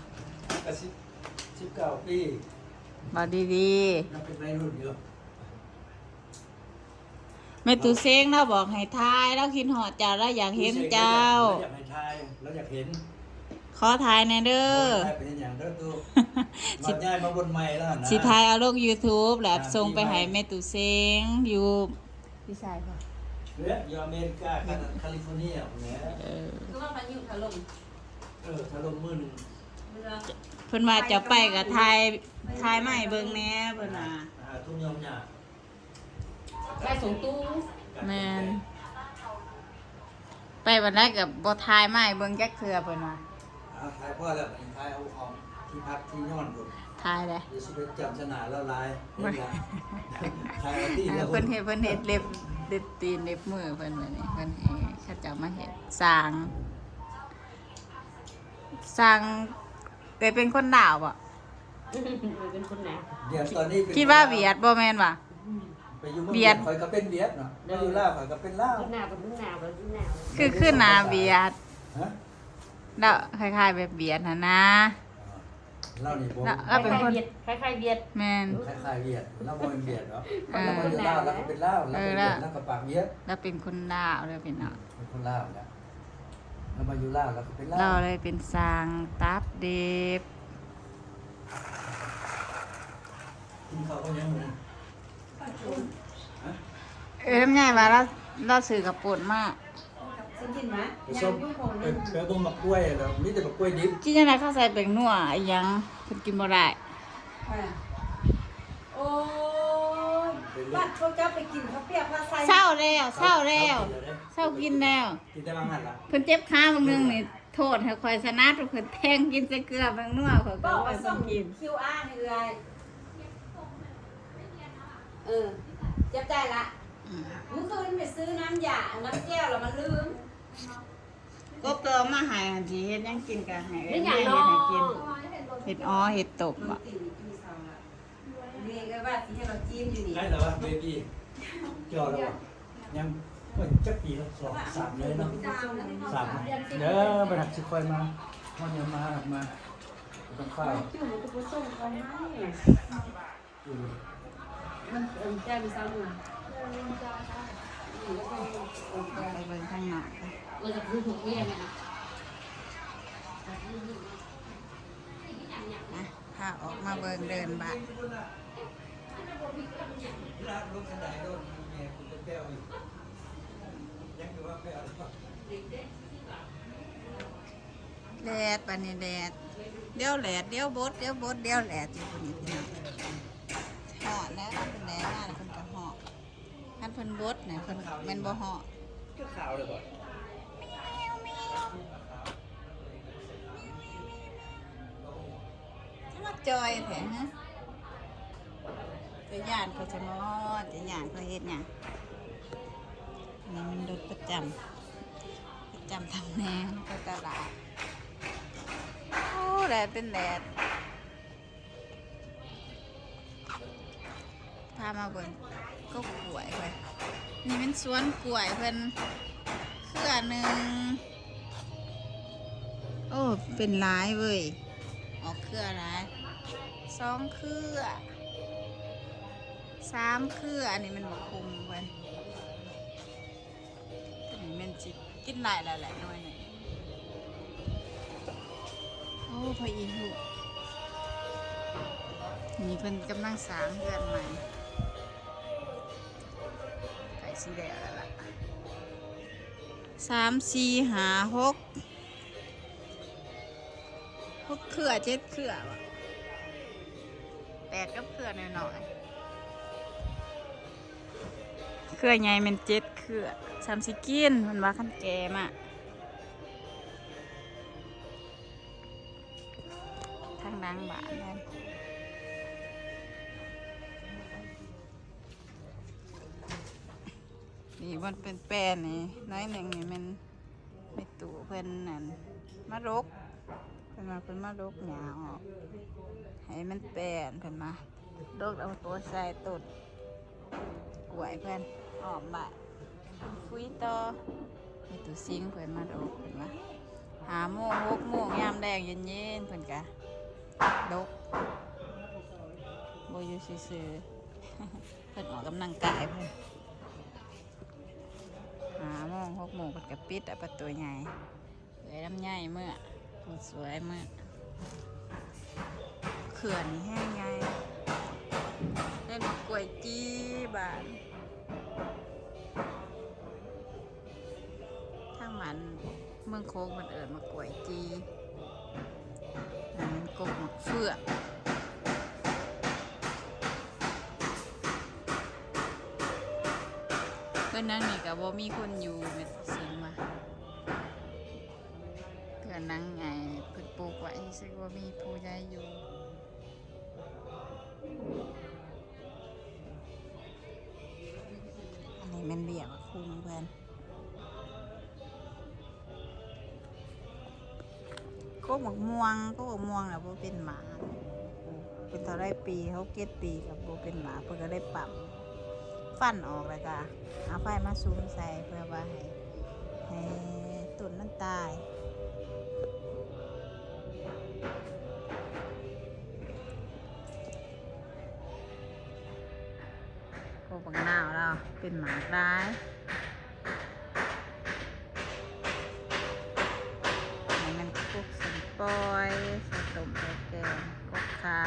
ก็19ปี บ่ดี ยังเป็นวัยรุ่นอยู่ ๆแม่ตูเซ้งเราบอกให้ทายเราคิดฮอดเจ้าแล้วอยากเห็นเจ้า เราอยากให้ทายเราอยากเห็น ข ขอถ่ายแน่เด้อ ได้เป็นอย่างเด้อตู้มาย้ายมาบนใหม่แล้วนะ สิถ่ายเอาลง YouTube แล้วส่งไปให้แม่ตู่เซงอยู่พี่ชายค่ะ เลืออยู่อเมริกาแคลิฟอร์เนียเนี่ย คือว่ามันอยู่ถล่ม ถล่มมื้อนึง เรือ เพิ่นว่าจะไปกับถ่ายมาให้เบิ่งแหน่เพิ่นน่ะ ทุ่งยมหญ้า ไปส่งตู้ แม่นไปวันนั้นก็บ่ถ่ายมาให้เบิ่งจักเทื่อเพิ่นว่า ถ่ายพ่อแล้วถ่ายเอาของที่พักที่นอนพุ่น ถ่ายเลย เดี๋ยวสิไปจำชนะแล้วลายเห็นละถ่ายเอาที่แล้ว เพิ่นเฮ็ดเล็บเด็ดตีนเล็บมือเพิ่นว่านี่เพิ่นให้เขาเจ้ามาเฮ็ดสร้างเป็นคนดาวบ่ เป็นคนไหน เดี๋ยวตอนนี้เป็น คิดว่าเวียดบ่แม่นว่ะ ไปอยู่เมือง เวียด ข่อยก็เป็นเวียดเนาะไปอยู่ลาวข่อยก็เป็นลาว คนหนาวกับหนาวกับหนาว คือหนาเวียด ฮะ แล้วคล้ายๆแบบเวียดหั่นนะ ลาวนี่บ่ แล้วเป็นคน คล้ายๆเบียด แม่น คล้ายๆเวียดลาวบ่เป็นเวียดเนาะ เออ เราบ่อยู่ลาวแล้วก็เป็นลาวแล้วเป็นเวียดแล้วก็ปากเวียด แล้วเป็นคนดาวเลยเป็นเนาะ เป็นคนลาวแล้วแล้วมาอยู่ลาวแล้วก็เป็นลาว เราเลยเป็นสร้างตับเด็บ กินข้าวก็ยังมื้อ ทำไงวะเราซื้อกับปุ่นมาก ฉันกินไหม ไปส้มไปบ่มบักกล้วยแล้วมีแต่บักกล้วยดิบ กินยังไงข้าวใส่เป็นนัวอีหยังเพิ่นกินบ่ได้ โอ้ยบ้านเขาจะไปกินข้าวเปียกข้าวใส่ เศร้าแล้วเศร้ากินแล้ว กินแต่บางหันล่ะ เพิ่นเจ็บขาบางนึงนี่โทษให้คอยชนะทุกคนแทงกินใส่เกลือบางนัวเขา บ ก็ อก ไป ว่า ต้ ส่ อง งกิน QR ให้เลยเจ็บใจละเมื่อคืนไปซื้อน้ำยาน้ำแก้วแล้วมันลืม ก็เติมมาให้อันที่เฮ็ดหยังกินก็ให้ นี่อย่างน้อ ให้กิน ง เฮ็ดเฮ็ดตบ มัน อ่ะ ติดที่เสาละนี่ก็ว่าที่ให้เราจิ้มอยู่นี่ ได้แล้ววะเบบี้จอแล้ววะยังก็จักปีแล้ว3เลยเนาะ3เด้อไปหักสิค่อยมาวันนี้มาต้องข้าว จุ่มจะไปส่งเขาให้มันแจ้งซ้ำเลย ไปเบิ่งข้างหน้า เราจะซื้อถุงเมียเนี่ย นะพาออกมาเบิ่งเดินบ้าน ลูกสดายโดนแม่คุณจะแก้วอีกยังอยู่ว่าแก้ว แดดปานนี้แดดเดี๋ยวแหลดเดี๋ยวบดเดี๋ยวบดเดี๋ยวแหลดอยู่คนนี้พี่น้องเหาะแล้วเป็นแดดงานเพิ่นก็เหาะคันเพิ่นบดเนี่ยเพิ่นแม่นบ่เหาะ ก็ขาวเลยก่อน ถ้ามาจอยแท้ฮะจะย่านเขาจะมอนจะย่านเขาเฮ็ดหยังนี่มันรถประจำทำแนงไปตลาดโอ้แดดเป็นแดดพามาเบิ่งก็กล้วยเว้ยนี่เป็นสวนกล้วยเพิ่นเครือหนึ่งโอ้เป็นหลายเว้ยออกเครือหลาย2เครือ3เครืออันนี้มันบ่คุมเว้ยอันนี้มันจิกินหลายหลายหน่อยหนึ่งโอ้พออีหูนี่เพิ่นกำลังสร้างเรือนใหม่ไก่สีแดงแล้วล่ะ3 4 5 6 เครือ7เครือว่ะ8กับเครือน้อยๆเครือใหญ่เป็น7เครือ3สิกินมันว่าคันแก่มากทางดังบ้านนั่นนี่มันเป็นแป้นนี่น้อยหนึ่งนี่มันไม่ตู่เพิ่นนั่นมารกเพิ่นมารกหยาออกให้มันแป้นเพิ่นมารกเอาตัวใส่ต้นกล้วยเพิ่นออมบ้านคุยต่อไม่ตู่ซิงเพิ่นมารกเพิ่นมา5 โมง 6 โมงยามแดงเย็นๆเพิ่นกะดกบ่อยู่ซื่อๆ เพิ่นออกกำลังกายเพิ่น5 โมง 6 โมงเพิ่นก็ปิดประตูใหญ่เลยลำไยเมื่อ ผู้สวยมากเขื่อนนี่แห้งไงเล่นมากล้วยจี้บานทางมันเมืองโค้งมันเอิญมากล้วยจี้มันกบหมักเฟือกเพื่อนนั่งนี่กับว่ามีคนอยู่เม็ดสิงมาเพื่อนนั่งไงเพื่อนปลูกไว้ซึ่งว่ามีผู้ใหญ่อยู่อันนี้มันเบียบคุ้มเพื่อนก็หมกม่วงก็หมกม่วงนะว่าเป็นหมาเป็นเท่าไรปีเขาเก็ตปีกับว่าเป็นหมาเพื่อก็ได้ปั๊มฟันออกเลยจ้ะเอาไฟมาซูมใส่เพื่อว่าให้ตุ่นมันตายโอ้ปังหนาวเราเป็นหมาร้ายนี่มันกุ๊กสันปอยใส่ต้มใส่แกงกุ๊กคา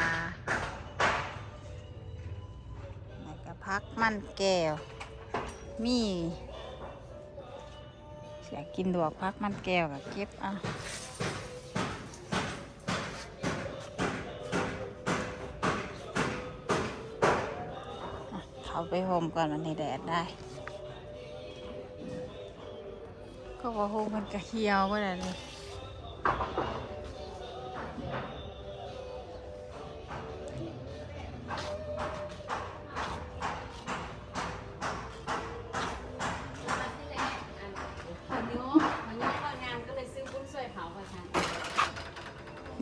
พักมันแก้วมีเสียกินดวกพักมันแก้วกับเก็บเขาไปโฮมก่อนอันนี้แดดได้ก็ว่าโฮมมันกระเฮียวก็ได้เลย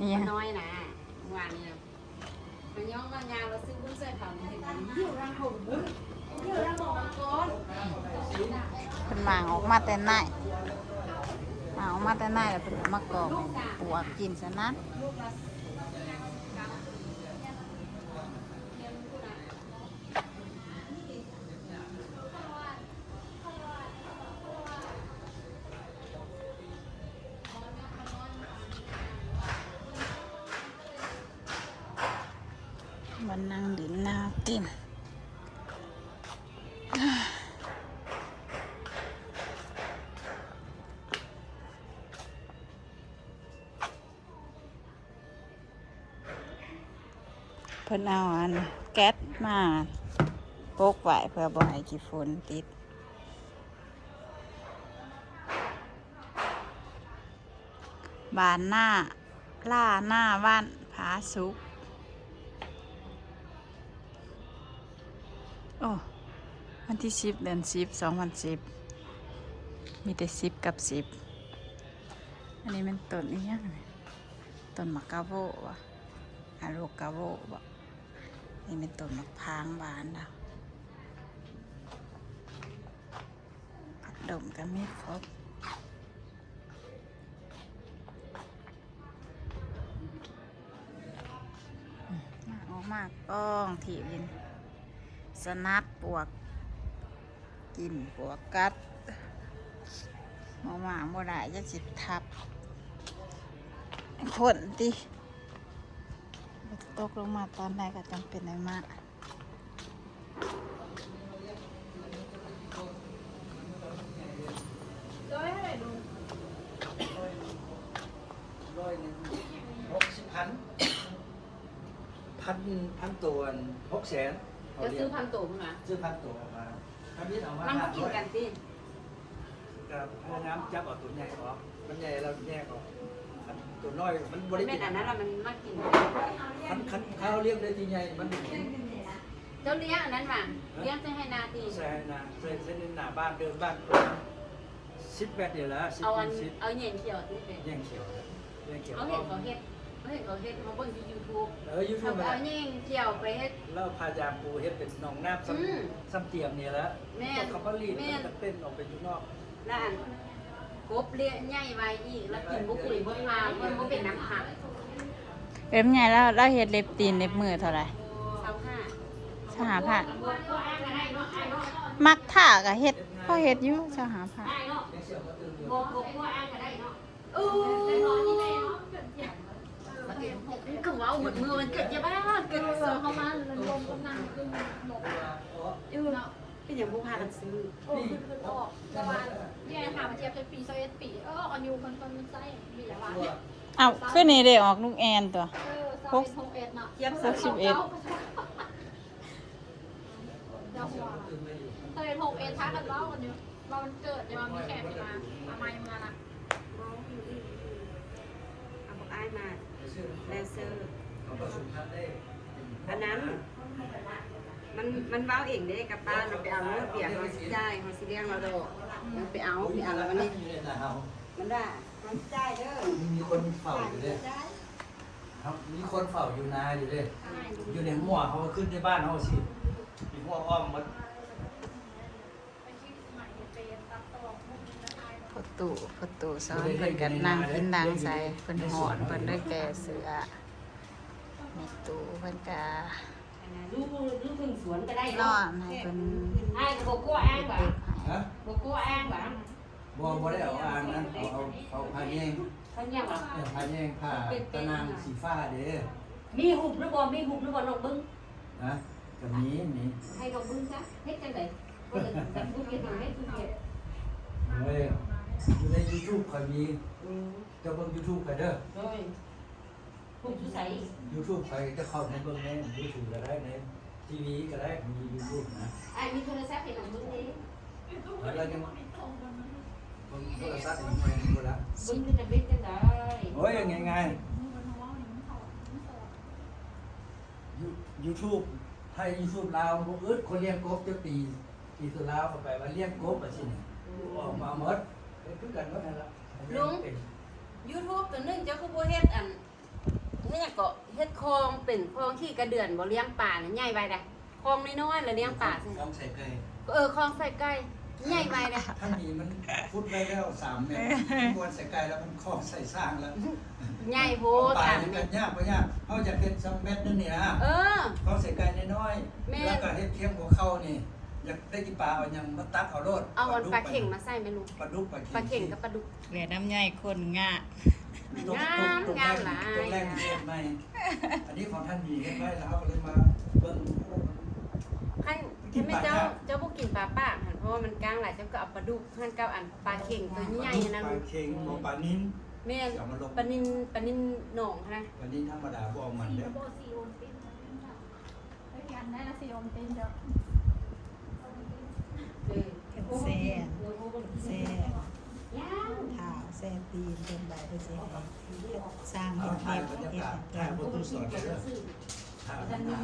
นี่น้อยนะวานนี้มันย่องมันยาวเราซื้อบุ้นใส่เขาเนี่ยเห็นไหมเยี่ยวรังหงเยี่ยวรังหงก้อน เป็นหมางออกมาแต่ไหนหมางออกมาแต่ไหนแล้วเป็นมะกอกปวกกินซะนะมันนั่งดินนากินเพิ่นเอาอันแก๊สมาโปกไว้เพื่อบ่ให้ขี้ฝุ่นติดบานหน้าล่าหน้าบ้านผาสุกโอ้วันที่10 เดือน 10 2010มีแต่10 กับ 10อันนี้มันต้นอีหยังต้นมะกาโววะอะโลกาโววะนี่เป็นต้นมะพร้างบานแล้วผัดดมก็มีครบมาออกมากก้องถีบยินสนับปวกกินปวกกัดมองมาบ่ได้จะสิทับคนติตกลงมาตอนใดก็จำเป็นได้มากพันตัว600,000 จะซื้อพันตัวมั้งนะ ซื้อพันตัวมาอันนี้เอามา นั่งกินกันสิ กับพยายามจับเอาตัวใหญ่ออกมันใหญ่เราแยกออกตัวน้อยมันบริ แม่ กิน อันนั้นมันมากิน คันข้าวเลี้ยงได้ทีใหญ่มัน เจ้าเลี้ยงอันนั้นมาเลี้ยงจะให้นาตี ใส่นะใส่หน้าบ้านเดินบ้าน18เดี๋ยวละ10 เอาอัน 10 เอาเหย็นเขียวที่เป็น แย่งเขียวแย่งเขียว เขาเห็นเขาเฮ็ดมาเบิ่งที่ยูทูบ ยูทูบ เอาเหย็นเขียวไปเฮ็ด แล้วพายามปูเฮ็ดเป็นหนองน้ำซ้ำเตียมเนี่ยแล้วเขาก็รีดมันเต้นออกไปอยู่นอก แล้วอันกบเลี้ยใหญ่ไว้อีกแล้วกินบุกุยบุพามันบ่เป็นน้ำผัก เว็บใหญ่แล้วเราเฮ็ดเล็บตีนเล็บมือเท่าไหร่ 25 สหพันธ์มักถ่ากับเฮ็ดพ่อเฮ็ดอยู่สหพันธ์ บ่ว่าอ้างก็ได้เนาะ คือว่าหมดมือมันเกิดจะบ้าเกิดเข้ามาแล้วลงตรงนั้นคือหมดเป็นอย่างพวกพากันซื้อ คือออกแต่ว่าเนี่ยถามเจี๊ยบจะปี21ปีอันยูมันใส่มีอะไรวะ เอาขึ้นนี่ได้ออกลูกแอนตัว 21เนาะ เทียบ 61 เจ้าหัว21ท้ากันเล่ากันอยู่ว่ามันเกิดจะมามีแขกมาทำไมมาล่ะ เอาบอกอ้ายมาแลเซอร์อันนั้นมันเบ้าเองได้กับป้าเราไปเอาเลือดเบียร์เขาสิได้เขาสิเลี้ยงเราโดมันไปเอาแล้วมันนี่มันได้มันได้เด้อ มีคนเฝ้าอยู่เลยครับมีคนเฝ้าอยู่นาอยู่เลยอยู่ในหัวเขาขึ้นในบ้านเขาสิมีหัวอ้อมหมด ประตูซ้อนเพิ่นกันนั่งกินดังใส่เพิ่นหอนเพิ่นได้แก่เสือในตู้เพิ่นก็ ลูกพึ่งสวนก็ได้ นอนให้เพิ่น อ้ายกับโกโก้อ้างหวะ ฮะ โกโก้อ้างหวะ บ่ได้เอาอ่างนะเอาผ้าแยง เขาเนี่ยหวะ ผ้าแยงผ้าตะนางสีฟ้าเด้ มีหุบหรือบ่มีหุบหรือบ่ลงบึ้ง นะกับนี้นี่ ให้ลงบึ้งซะเฮ็ดจังได๋บ่ได้จับบุญเฮ็ดมาให้ทุกเฮ็ด เฮ้ยอยู่ใน YouTube ค่อยมีจะเบิ่ง YouTube ค่อยเด้อ โดยหุบอยู่ไส YouTube ค่อยจะเข้าในเบิ่งใน YouTube ก็ได้ในทีวีก็ได้มี YouTube นะ อ้ายมีโทรศัพท์ให้ลงบึ้งเด้ แล้วเราจะเบิ่งโทรศัพท์อีกหน่อยนึงก็ละ บึ้งจะเบ็ดจังได๋ โอ้ยง่ายๆ YouTube ไทย YouTube ลาวบ่อึดคนเลี้ยงกบจะปีสุดลาวเข้าไปว่าเลี้ยงกบว่าสิเนี่ยออกมาหมดเป็นคือกันหมดนั่นล่ะ YouTube ตัวนึงเจ้าคือบ่เฮ็ดอันเนี่ยก็เฮ็ดคลองเป็นคลองที่กระเดือนบ่เลี้ยงปลาน่ะใหญ่ไว้ได้คลองน้อยๆแล้วเลี้ยงปลา ต้องใส่ไก่ คลองใส่ไก่ใหญ่ไว้ได้ ถ้ามีมันพุดไว้แล้ว3เมตรควรใส่ไก่แล้วมันคอใส่สร้างแล้ว ใหญ่โพด ปลา ตาม นี่ เม็ กั ด นยากบ่ยากเฮาจะเฮ็ด2เม็ดนั่นนี่นะ เออ เขาใส่ไก่น้อย แม่ ๆแล้วก็เฮ็ดเค็มของเขานี่อยากได้กินปลาเอาหยังมาตักเอาโลด เอาอันปลาเข่งมาใส่ไหมลูก ปลาดุกปลา ปลาเข่งกับปลาดุก แหล่น้ำใหญ่คนง่า ตรง งามหลาย ตรงแรกนี่เฮ็ดใหม่อันนี้ของท่านดีเฮ็ดไว้แล้วเขาก็เลยมาเบิ่ง ใครไม่เจ้าพวกกินปลาป้าหันเพราะว่ามันกลางหลายเจ้าก็เอาปลาดุกหั่นกับอันปลาเข่งตัวใหญ่นะ ป ลู ลาก เค็งบ่ปลานิ้น แม่น เอามาลง ปลานินหนองนะ ปลานิ้นธรรมดาบ่เอามันเด้อ โบซีโอนเป็นไอ้ยันได้ละซีโอนเป็นเด้อ เออ แซ่แซ่ ย่าง ขาวแซ่ตีนเป็นใบเป็นสีสร้าง เอา เห็ด ถ่าย เห็ด บรรยา เห็ด กาศถ่ายบ่ตู้สอนเด้อถ่ายบรรยากาศ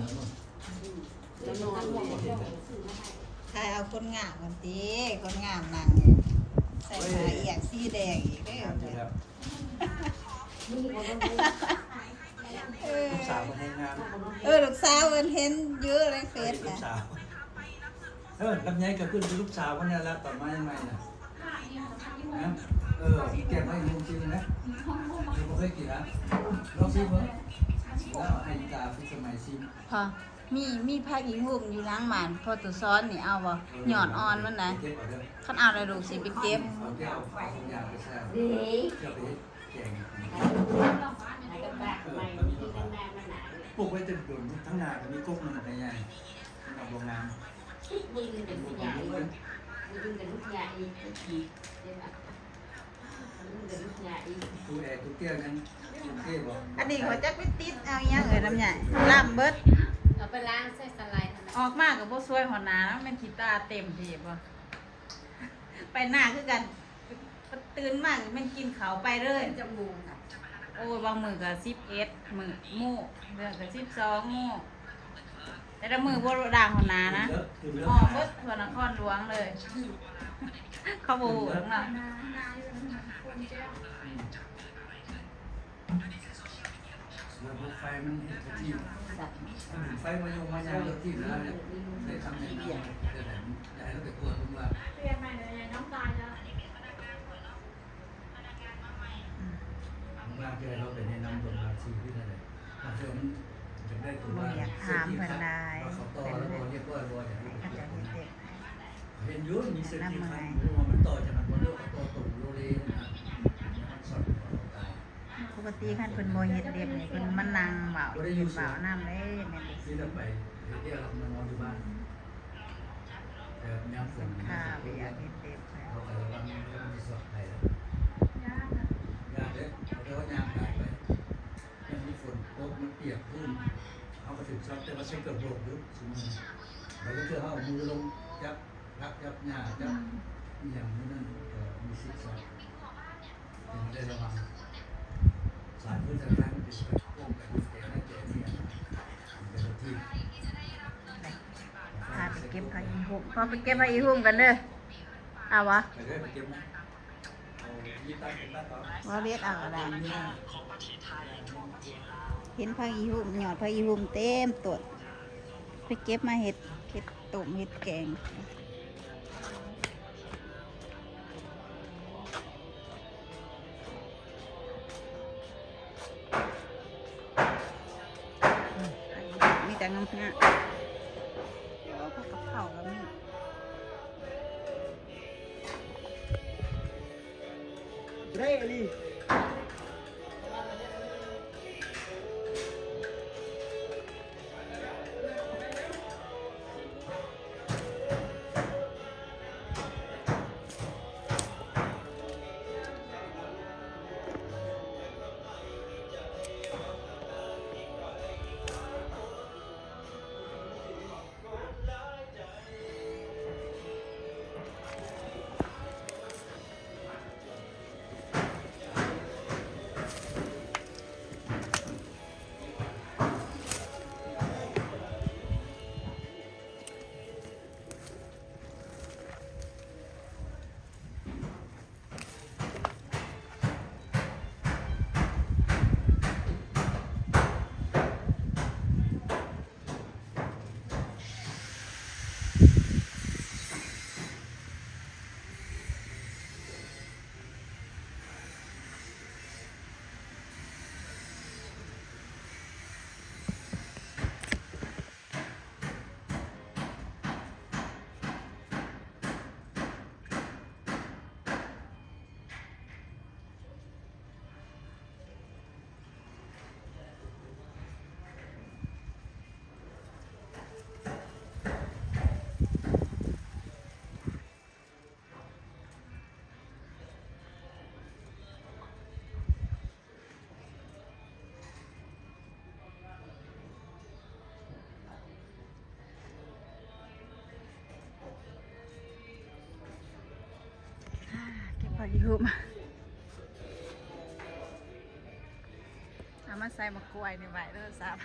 แล้วนอนหัว ถ่ายเอาคนงามกันตีคนงามนั่งใส่ผ้าเอียงสีแดงอีกเด้อ ครับ มีคน ลูกสาวมาให้งาน ลูกสาวเพิ่นเห็นเยอะเลยเฟซ ลูก น่ะ สาวลำไยก็ขึ้นลูกสาวคนนี้แล้วต่อมาใหม่น่ะนะแกไม่ลงชิมนะเราไม่เคยกินนะลองชิมมั้งแล้วให้ตาพิสมัยชิม พอมีผักอีหุ่มอยู่ล้างหมานพอตัวซ้อนนี่เอาบ่หย่อนอ่อนมันนะ เก็บเอาเด้อ คันเอาเลยลูกสิไปเก็บ เอาแก้วเอาทุกอย่างไปแช่ เด็ก เจ้าไปแกง กันแบบใหม่ที่กันแม่มันหนา ปลูกไว้จนโดนทั้งนาก็มีกุ้งมันหมดใหญ่ทำโรงงาน บึ้งเป็นลูกใหญ่บึ้งเป็นลูกใหญ่บึ้งเป็นลูกใหญ่ ตู้แอร์ตู้เตี้ยนั้นตู้เตี้ยบอก อันนี้เขาจะไปติดเอาอยังน้ำใหญ่ลำเบิด เอาไปล้างใส่สไลด์ ออกมากับบ่สวยหัวหน้าแล้วมันขี้ตาเต็มทีบ่ไปหน้าคือกันตื่นมากมันกินเขาวไปเลย จมูก โอ้ยบางมือก็11มื้อหมู่เรื่องก็12หมู่แต่ละมือบ่ด่างหัวหน้านะ คือเรื่อง อ๋อเบิดทั่วนครหลวงเลย เขาบ่ฮู้เนาะ ระบบไฟมันเห็นที่ไฟมาโยงมายางที่แล้วเนี่ยได้ทำในน้ำแต่ได้แล้วไปตรวจดูว่า เปลี่ยนใหม่เลยน้ำตาลแล้ว งานที่เราไปแนะนำตัวมาชีวิตอะไรมาเพื่อมันจะได้ตัวว่าเขาต่อแล้วเรียกว่าอย่างนี้เห็นยุ่นมีเศรษฐีครับมันต่อจากนั้นว่าเรื่องต่อตุ่มโรเลนะมันสด ปกติคันเพิ่นบ่เฮ็ดเรียบนี่เพิ่นมานั่งเว้าเฮ็ดเว้าน้ำเลยแม่น ที่จะไปเที่ยวมานอนอยู่บ้านแต่ยามฝน ค่ะไปอยากเฮ็ดเรียบแล้ว เขาไปแล้วมันจะสดไปแล้วยากเลยเพราะว่ายามหายไปมันมีฝนตกมันเปียกขึ้นเอาไปถึงช็อตแต่ว่าใช้เกือบโลกยุบสมมติแล้วก็เจอเอามือลงจับรักจับหญ้าจับอย่างนี้นั่นมีสิทธิ์ช็อตยังได้ระวังสายพื้นสายไฟมันติดไปโค้งไปแก่นั่นแก่นี่เป็นที่ พาไปเก็บผักอีหุ่มพอไปเก็บผักอีหุ่มกันเด้อเอาวะ ไปเลยไปเก็บนะเอายี่ตั้งเป็นตั้งต่อ ว่าเรียกเอาอะไรนี่เห็นผักอีหุ่มหยอดผักอีหุ่มเต็มต้นไปเก็บมาเห็ดตุ่มเห็ดแกงมีแต่งามๆผักกะเพราก็มี Really? เก็บผักอีหุ่มเอามาใส่มะกล้วยในใบโทรศัพท์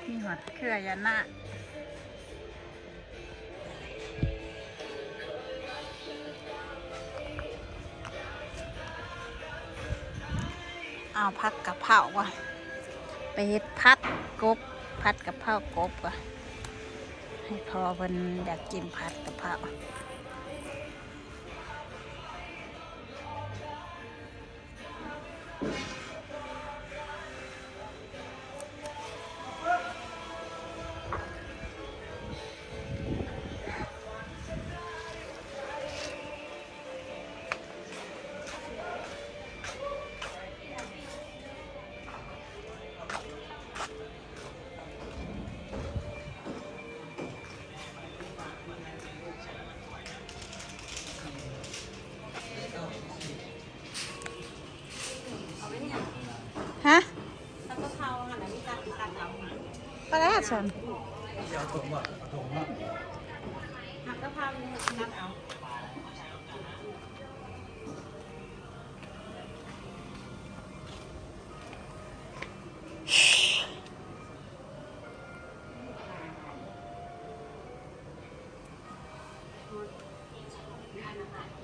มีหอดเครือยานะเอาผัดกะเพราว่ะไปเฮ็ดผัดกบผัดกะเพรากบว่ะให้พอเพิ่นอยากกินผัดกะเพรา หันอันนี้ตัดเอา ก็แล้วฉัน เอาถุงบ่ถุงเนาะ หักกะเพราเนี่ยตัดเอา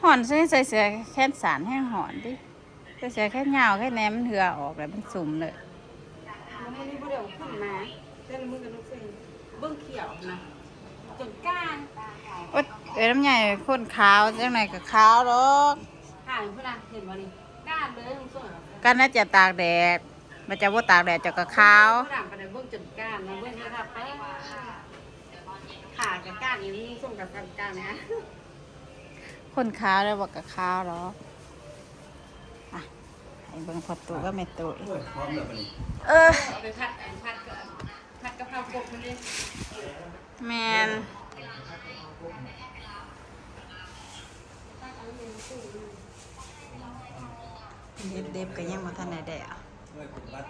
หอนใส่เสื้อแค่สารให้หอนดิใส่เสื้อแค่ยาวแค่แหนมมันเหือออกแล้วมันสุ่มเลย มันนี่บ่ได้เอาขึ้นมาแต่ละมือกับลูกเส้นเบิ่งเขียวนะจนก้าน โอ๊ยน้ำใหญ่ข้นขาวจังไหนกับขาวหรอก ห่างเพื่อนเห็นบ่นี่ก้านเลยลูกส้น ก็น่าจะตากแดดมันจะว่าตากแดดจะกับขาว ฝรั่งไปเบิ่งจนก้านนะเบิ่งให้ทับไปขากับก้านนี่ลูกส้นกับก้านนะ ข้นขาวแล้วบอกกับขาวหรอกอ่ะให้เบิ่งพอตูก็ไม่ตู โอ้ยพร้อมแล้วบัดนี้ เอาไปผัดกะเพรากบมันเลย แมนเด็บๆก็ยังบ่ทันได้แดด โอ้ยเป็นบัด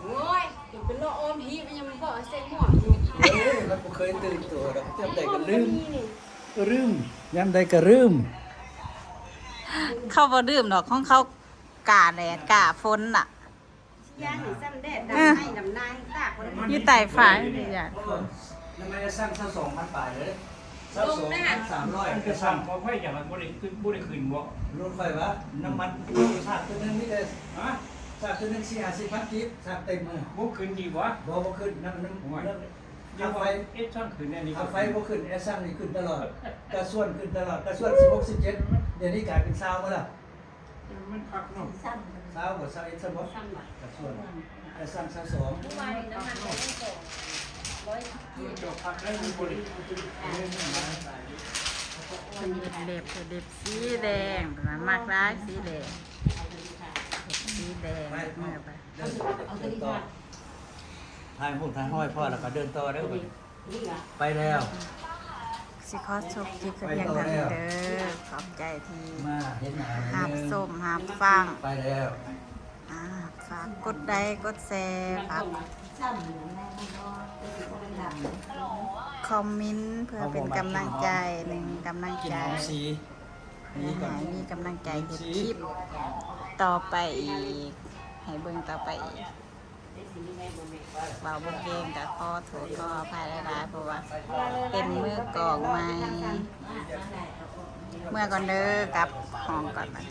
โอ้ยถึงเป็นโรคโอมพีมันยังบ่เส้นหัวอยู่ เอ้ยมันบ่เคยตื่นตัวดอกยามใดก็ลืมยามใดก็ลืม เข้าบ่ดื่มดอกของเขากาแดดกาฝนน่ะ ย่างหรือซ้ำแดดดำให้ดำนายตากมัน อยู่ใต้ฟ้าอยู่อย่าง ทำไมจะสร้าง2,000บาทเลย2,300ก็สร้าง พอค่อยอย่างมันบ่ได้ขึ้นบ่ รถไฟวะน้ำมันชาติตัวนึงนี่แต่ฮะชาติตัวนึง40,000กิบชาติเต็มมือ บ่ขึ้นดีบ่ บ่ขึ้นน้ำ ยัง ไฟ ว่าเอ๊ะช่างขึ้นแน่นี่ ค่าไฟบ่ขึ้นแอร์ซังนี่ขึ้นตลอดกระส่วนขึ้นตลอดกระส่วน16 17เดี๋ยวนี้กลายเป็น20แล้วล่ะ มันพักเนาะ 20บ่21ซะบ่กระส่วนแอร์ซัง22 ทุกวันนี้น้ำมันไม่ได้ส่ง จบพักได้มีบ่ได้ เล็บสีแดงมันมากร้ายสีแดงสีแดงเมื่อไป เดินต่อทายหุ่นทายห้อยพ่อแล้วก็เดินต่อเด้อบัดนี้ไปแล้ว สิขอจบคลิปเพียงเท่านี้เด้อขอบใจที่ มาเห็นหน้า หับส้มหับฟัง ไปแล้ว ฝากกดไลค์กดแชร์ฝากคอมเมนต์เพื่อเป็นกำลังใจหนึ่งกำลัง กิน ใจ หอมสี เพื่อให้มีกำลังใจเห็นคลิปต่อไปอีก ให้เบิ่งต่อไปอีกเบาบุกเองแต่ขอโทษขออภัยหลายๆเพราะว่าเป็นมือกลองใหม่เมื่อก่อนเด้อกลับห้องก่อนมา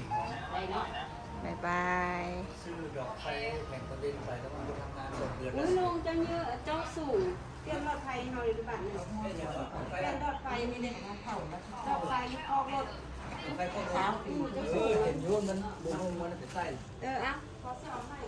บ๊ายบาย ซื้อดอกไฟแห่งประเด็นไปแล้วมันทำงานส่งเดือน อุ้ ละ ยลุงเจ้าเยอะเจ้าสูงเตรียมรถไฟเฮาในบ้านเนี่ยเป็นรถไฟมีเนี่ยรถไฟออกรถ ไฟโคตรเช้าเห็นยุ่นมันบุ้งมันไปใส่ อ่ะขอสอบให้